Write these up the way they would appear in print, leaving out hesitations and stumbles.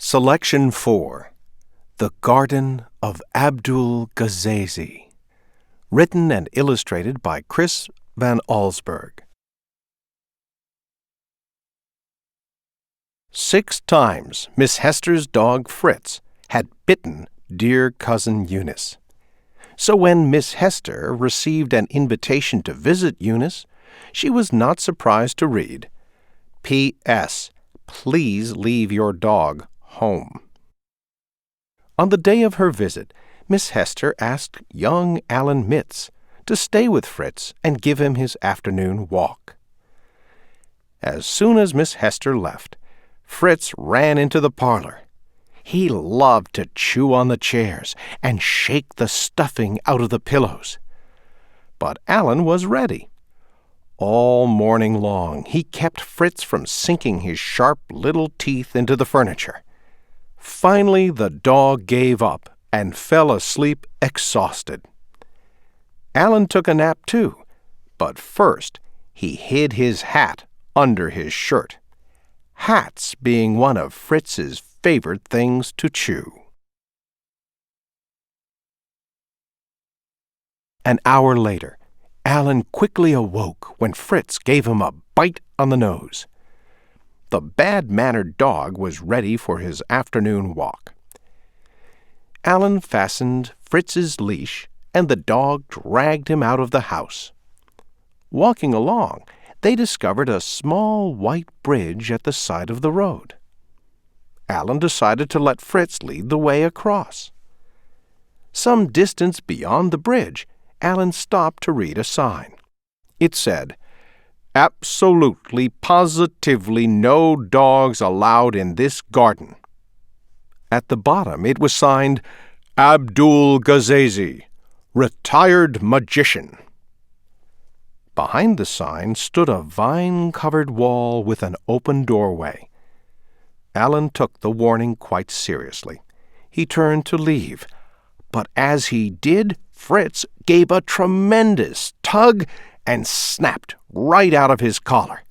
Selection 4. The Garden of Abdul Gasazi. Written and illustrated by VanAllsburg. 6 times Miss Hester's dog Fritz had bitten dear Cousin Eunice. So when Miss Hester received an invitation to visit Eunice, she was not surprised to read, P.S. Please leave your dog home. On the day of her visit, Miss Hester asked young Alan Mitz to stay with Fritz and give him his afternoon walk. As soon as Miss Hester left, Fritz ran into the parlor. He loved to chew on the chairs and shake the stuffing out of the pillows. But Alan was ready. All morning long he kept Fritz from sinking his sharp little teeth into the furniture. Finally the dog gave up and fell asleep exhausted. Alan took a nap too, but first he hid his hat under his shirt, hats being one of Fritz's favorite things to chew. An hour later, Alan quickly awoke when Fritz gave him a bite on the nose. The bad-mannered dog was ready for his afternoon walk. Alan fastened Fritz's leash, and the dog dragged him out of the house. Walking along, they discovered a small white bridge at the side of the road. Alan decided to let Fritz lead the way across. Some distance beyond the bridge, Alan stopped to read a sign. It said, "Absolutely, positively no dogs allowed in this garden." At the bottom it was signed, Abdul Gasazi, Retired Magician. Behind the sign stood a vine-covered wall with an open doorway. Alan took the warning quite seriously. He turned to leave, but as he did, Fritz gave a tremendous tug and snapped right out of his collar.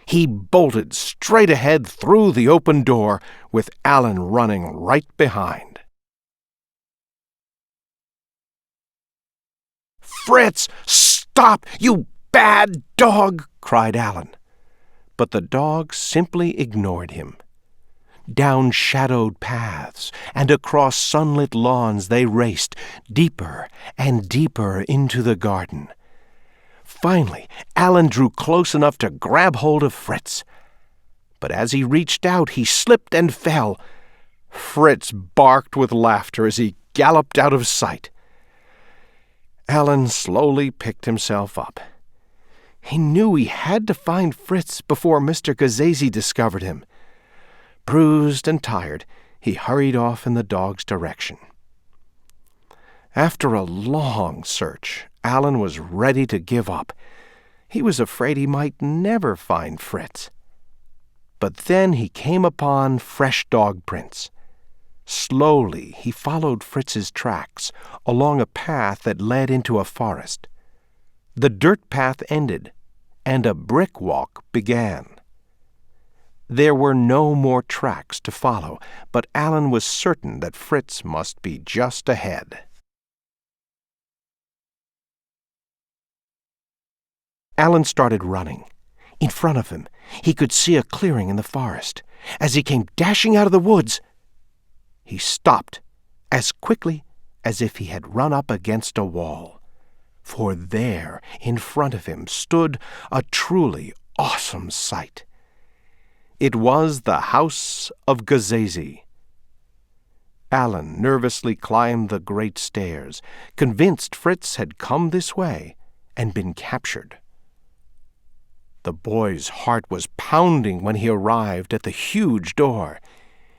He bolted straight ahead through the open door, with Alan running right behind. "Fritz, stop, you bad dog!" cried Alan. But the dog simply ignored him. Down shadowed paths and across sunlit lawns they raced, deeper and deeper into the garden. Finally, Alan drew close enough to grab hold of Fritz. But as he reached out, he slipped and fell. Fritz barked with laughter as he galloped out of sight. Alan slowly picked himself up. He knew he had to find Fritz before Mr. Gasazi discovered him. Bruised and tired, he hurried off in the dog's direction. After a long search, Alan was ready to give up. He was afraid he might never find Fritz. But then he came upon fresh dog prints. Slowly he followed Fritz's tracks along a path that led into a forest. The dirt path ended, and a brick walk began. There were no more tracks to follow, but Alan was certain that Fritz must be just ahead. Alan started running. In front of him, he could see a clearing in the forest. As he came dashing out of the woods, he stopped as quickly as if he had run up against a wall. For there, in front of him, stood a truly awesome sight. It was the house of Gasazi. Alan nervously climbed the great stairs, convinced Fritz had come this way and been captured. The boy's heart was pounding when he arrived at the huge door.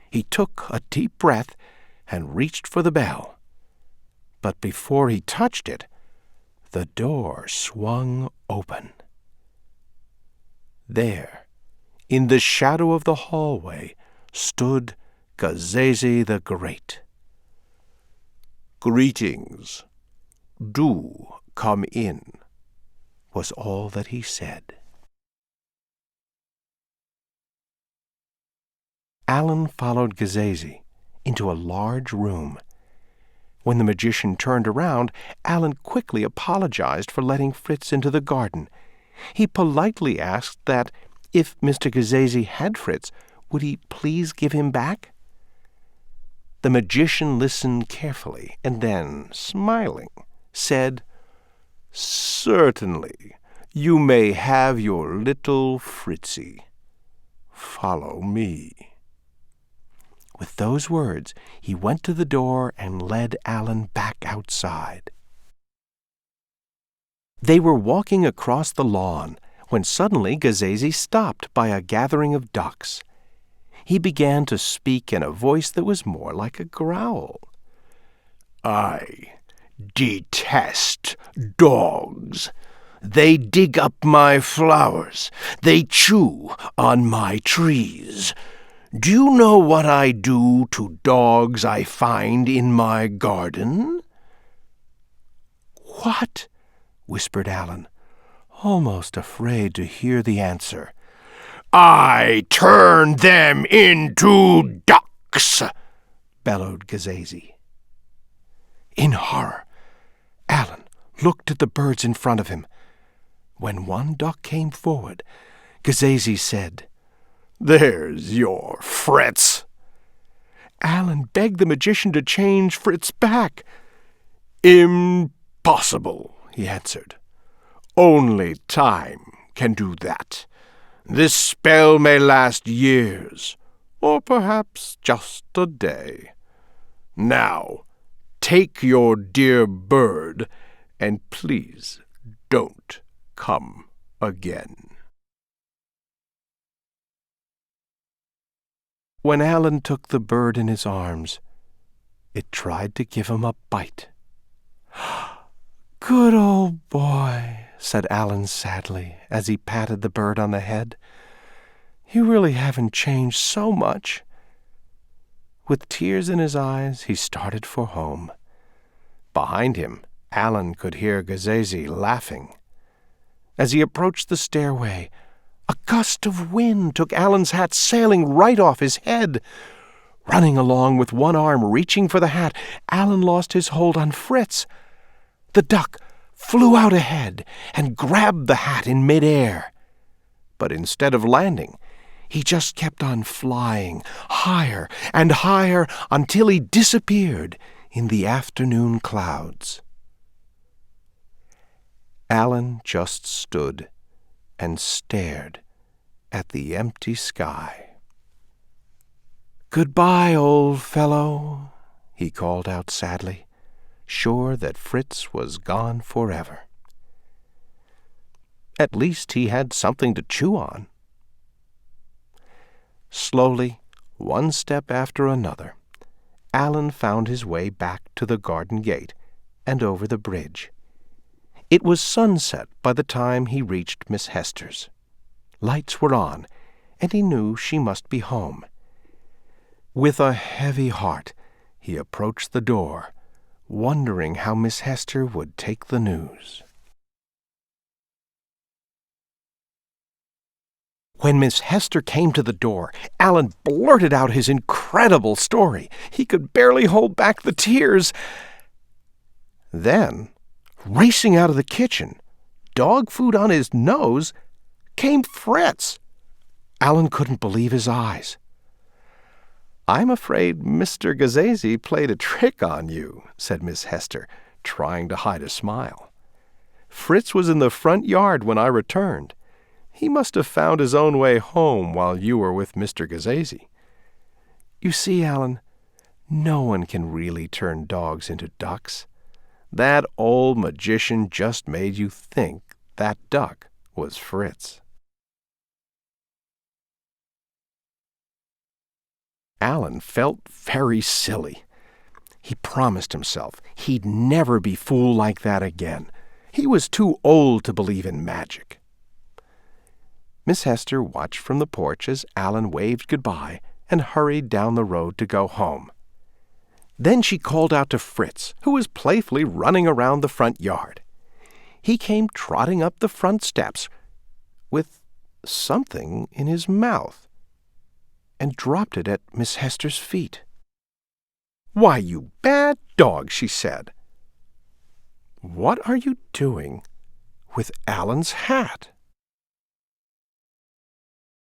He took a deep breath and reached for the bell. But before he touched it, the door swung open. There, in the shadow of the hallway, stood Gasazi the Great. "Greetings. Do come in," was all that he said. Alan followed Gasazi into a large room. When the magician turned around, Alan quickly apologized for letting Fritz into the garden. He politely asked that, if Mr. Gasazi had Fritz, would he please give him back? The magician listened carefully and then, smiling, said, "Certainly, you may have your little Fritzy. Follow me." With those words, he went to the door and led Alan back outside. They were walking across the lawn when suddenly Gasazi stopped by a gathering of ducks. He began to speak in a voice that was more like a growl. "I detest dogs. They dig up my flowers. They chew on my trees. Do you know what I do to dogs I find in my garden?" "What?" whispered Alan, almost afraid to hear the answer. "I turn them into ducks," bellowed Gasazi. In horror, Alan looked at the birds in front of him. When one duck came forward, Gasazi said, "There's your Fritz." Alan begged the magician to change Fritz back. "Impossible," he answered. "Only time can do that. This spell may last years, or perhaps just a day. Now, take your dear bird, and please don't come again." When Alan took the bird in his arms, it tried to give him a bite. "Good old boy," said Alan sadly as he patted the bird on the head. "You really haven't changed so much." With tears in his eyes, he started for home. Behind him, Alan could hear Gasazi laughing. As he approached the stairway, a gust of wind took Alan's hat sailing right off his head. Running along with one arm reaching for the hat, Alan lost his hold on Fritz. The duck flew out ahead and grabbed the hat in midair. But instead of landing, he just kept on flying higher and higher until he disappeared in the afternoon clouds. Alan just stood and stared at the empty sky. "Goodbye, old fellow," he called out sadly, sure that Fritz was gone forever. At least he had something to chew on. Slowly, one step after another, Alan found his way back to the garden gate and over the bridge. It was sunset by the time he reached Miss Hester's. Lights were on, and he knew she must be home. With a heavy heart, he approached the door, wondering how Miss Hester would take the news. When Miss Hester came to the door, Alan blurted out his incredible story. He could barely hold back the tears. Then, racing out of the kitchen, dog food on his nose, came Fritz. Alan couldn't believe his eyes. "I'm afraid Mr. Gasazi played a trick on you," said Miss Hester, trying to hide a smile. "Fritz was in the front yard when I returned. He must have found his own way home while you were with Mr. Gasazi. You see, Alan, no one can really turn dogs into ducks. That old magician just made you think that duck was Fritz." Alan felt very silly. He promised himself he'd never be fooled like that again. He was too old to believe in magic. Miss Hester watched from the porch as Alan waved goodbye and hurried down the road to go home. Then she called out to Fritz, who was playfully running around the front yard. He came trotting up the front steps with something in his mouth. and dropped it at Miss Hester's feet. "Why, you bad dog," she said. "What are you doing with Alan's hat?"